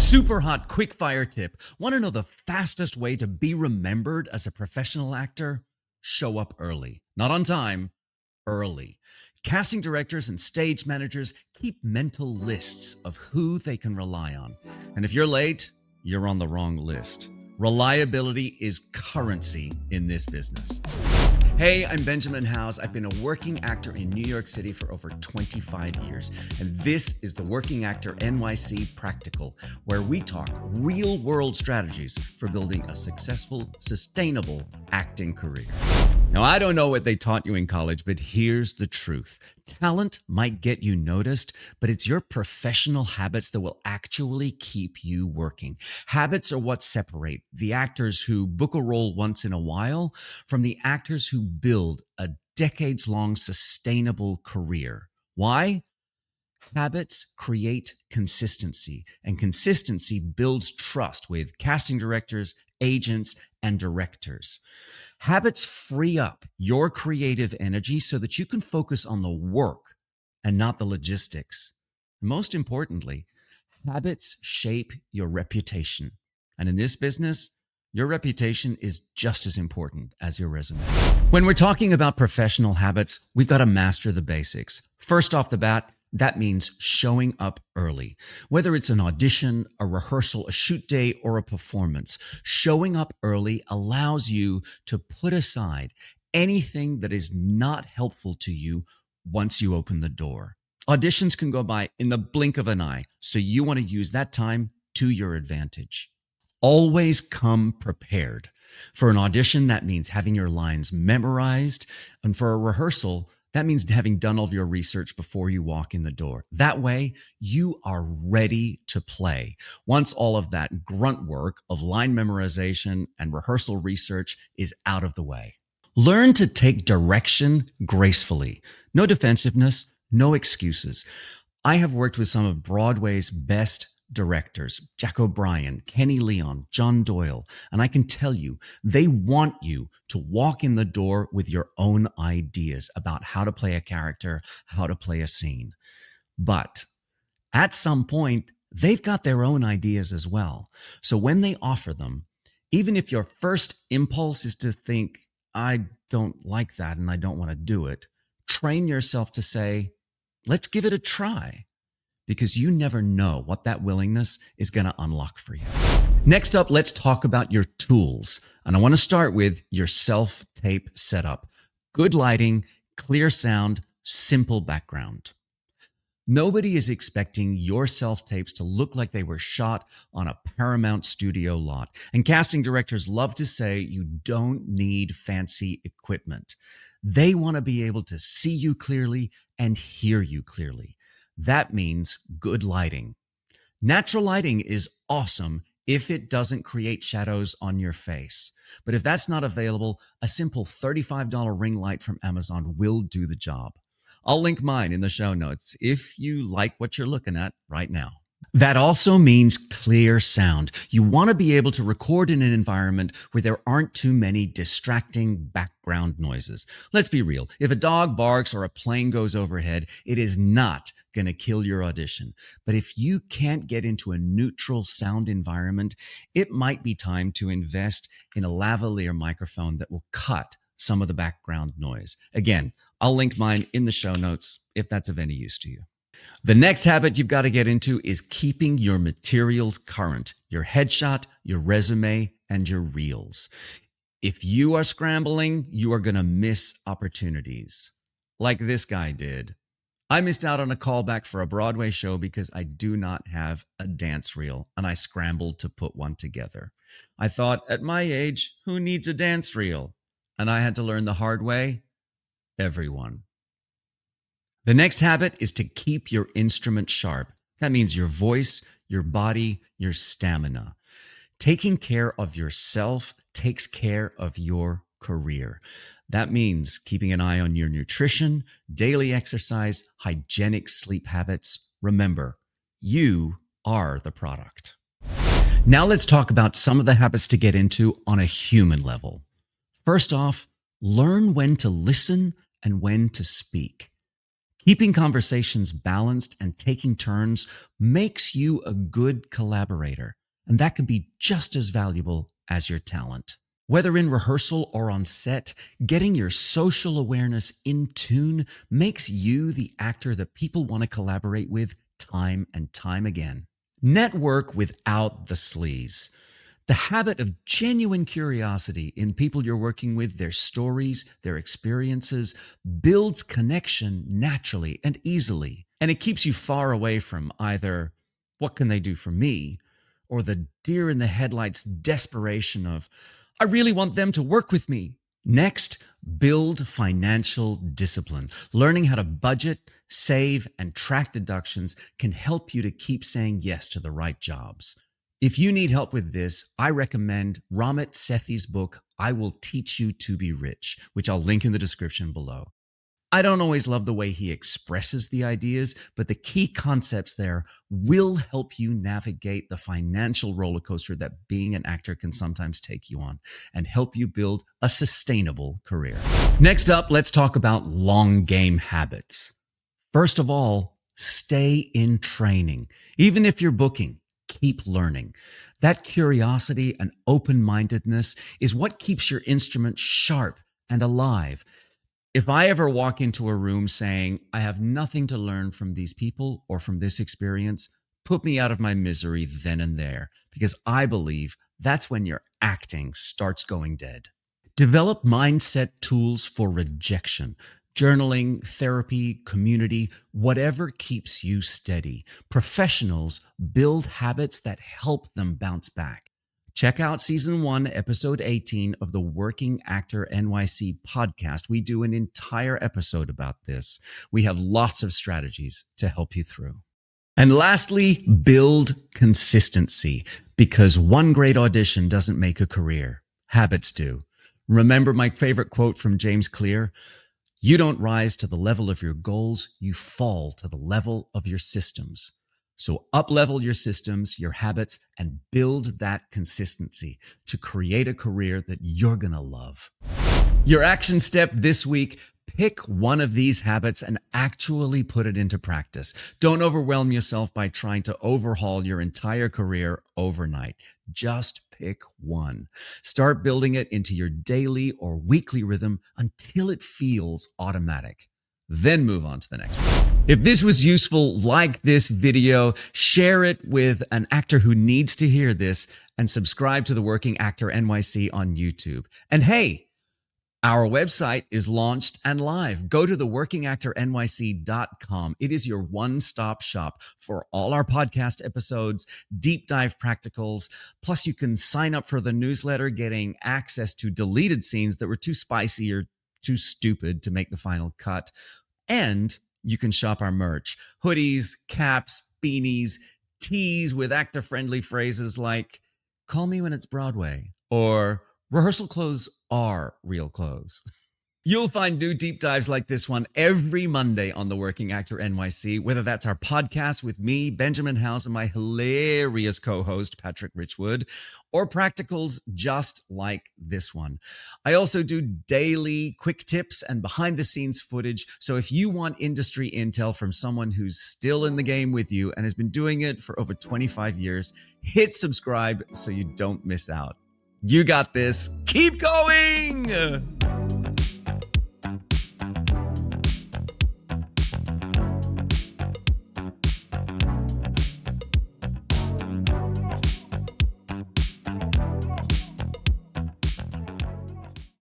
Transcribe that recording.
Super hot quick fire tip. Want to know the fastest way to be remembered as a professional actor? Show up early. Not on time, early. Casting directors and stage managers keep mental lists of who they can rely on. And if you're late, you're on the wrong list. Reliability is currency in this business. Hey, I'm Benjamin Howes. I've been a working actor in New York City for over 25 years. And this is the Working Actor NYC Practical, where we talk real world strategies for building a successful, sustainable acting career. Now, I don't know what they taught you in college, but here's the truth. Talent might get you noticed, but it's your professional habits that will actually keep you working. Habits are what separate the actors who book a role once in a while from the actors who build a decades-long sustainable career. Why? Habits create consistency, and consistency builds trust with casting directors, agents, and directors. Habits free up your creative energy so that you can focus on the work and not the logistics. Most importantly, habits shape your reputation. And in this business, your reputation is just as important as your resume. When we're talking about professional habits, we've got to master the basics. First off the bat, that means showing up early. Whether it's an audition, a rehearsal, a shoot day, or a performance, showing up early allows you to put aside anything that is not helpful to you once you open the door. Auditions can go by in the blink of an eye, so you want to use that time to your advantage. Always come prepared. For an audition, that means having your lines memorized, and for a rehearsal, that means having done all of your research before you walk in the door. That way, you are ready to play. Once all of that grunt work of line memorization and rehearsal research is out of the way. Learn to take direction gracefully. No defensiveness, no excuses. I have worked with some of Broadway's best directors, Jack O'Brien, Kenny Leon, John Doyle, and I can tell you, they want you to walk in the door with your own ideas about how to play a character, how to play a scene. But at some point, they've got their own ideas as well. So when they offer them, even if your first impulse is to think, I don't like that and I don't want to do it, train yourself to say, let's give it a try. Because you never know what that willingness is going to unlock for you. Next up, let's talk about your tools. And I want to start with your self-tape setup. Good lighting, clear sound, simple background. Nobody is expecting your self-tapes to look like they were shot on a Paramount studio lot. And casting directors love to say you don't need fancy equipment. They want to be able to see you clearly and hear you clearly. That means good lighting. Natural lighting is awesome if it doesn't create shadows on your face. But if that's not available, a simple $35 ring light from Amazon will do the job. I'll link mine in the show notes if you like what you're looking at right now. That also means clear sound. You want to be able to record in an environment where there aren't too many distracting background noises. Let's be real. If a dog barks or a plane goes overhead, it is not going to kill your audition. But if you can't get into a neutral sound environment, it might be time to invest in a lavalier microphone that will cut some of the background noise. Again, I'll link mine in the show notes if that's of any use to you. The next habit you've got to get into is keeping your materials current, your headshot, your resume, and your reels. If you are scrambling, you are going to miss opportunities like this guy did. I missed out on a callback for a Broadway show because I do not have a dance reel, and I scrambled to put one together. I thought, at my age, who needs a dance reel? And I had to learn the hard way, everyone. The next habit is to keep your instrument sharp. That means your voice, your body, your stamina. Taking care of yourself takes care of your career. That means keeping an eye on your nutrition, daily exercise, hygienic sleep habits. Remember, you are the product. Now let's talk about some of the habits to get into on a human level. First off, learn when to listen and when to speak. Keeping conversations balanced and taking turns makes you a good collaborator, and that can be just as valuable as your talent. Whether in rehearsal or on set, getting your social awareness in tune makes you the actor that people want to collaborate with time and time again. Network without the sleaze. The habit of genuine curiosity in people you're working with, their stories, their experiences, builds connection naturally and easily. And it keeps you far away from either what can they do for me or the deer in the headlights desperation of, I really want them to work with me. Next, build financial discipline. Learning how to budget, save, and track deductions can help you to keep saying yes to the right jobs. If you need help with this, I recommend Ramit Sethi's book, I Will Teach You to Be Rich, which I'll link in the description below. I don't always love the way he expresses the ideas, but the key concepts there will help you navigate the financial roller coaster that being an actor can sometimes take you on and help you build a sustainable career. Next up, let's talk about long game habits. First of all, stay in training. Even if you're booking, keep learning. That curiosity and open-mindedness is what keeps your instrument sharp and alive. If I ever walk into a room saying, I have nothing to learn from these people or from this experience, put me out of my misery then and there, because I believe that's when your acting starts going dead. Develop mindset tools for rejection. Journaling, therapy, community, whatever keeps you steady. Professionals build habits that help them bounce back. Check out season 1, episode 18 of the Working Actor NYC podcast. We do an entire episode about this. We have lots of strategies to help you through. And lastly, build consistency, because one great audition doesn't make a career. Habits do. Remember my favorite quote from James Clear? You don't rise to the level of your goals, you fall to the level of your systems. So up-level your systems, your habits, and build that consistency to create a career that you're going to love. Your action step this week, pick one of these habits and actually put it into practice. Don't overwhelm yourself by trying to overhaul your entire career overnight. Just pick one. Start building it into your daily or weekly rhythm until it feels automatic. Then move on to the next one. If this was useful, like this video, share it with an actor who needs to hear this, and subscribe to the Working Actor NYC on YouTube. And hey, our website is launched and live. Go to theworkingactornyc.com. It is your one-stop shop for all our podcast episodes, deep dive practicals. Plus, you can sign up for the newsletter, getting access to deleted scenes that were too spicy or too stupid to make the final cut. And you can shop our merch, hoodies, caps, beanies, tees with actor-friendly phrases like, call me when it's Broadway, or rehearsal clothes are real clothes. You'll find new deep dives like this one every Monday on The Working Actor NYC, whether that's our podcast with me, Benjamin House, and my hilarious co-host, Patrick Richwood, or practicals just like this one. I also do daily quick tips and behind-the-scenes footage, so if you want industry intel from someone who's still in the game with you and has been doing it for over 25 years, hit subscribe so you don't miss out. You got this. Keep going!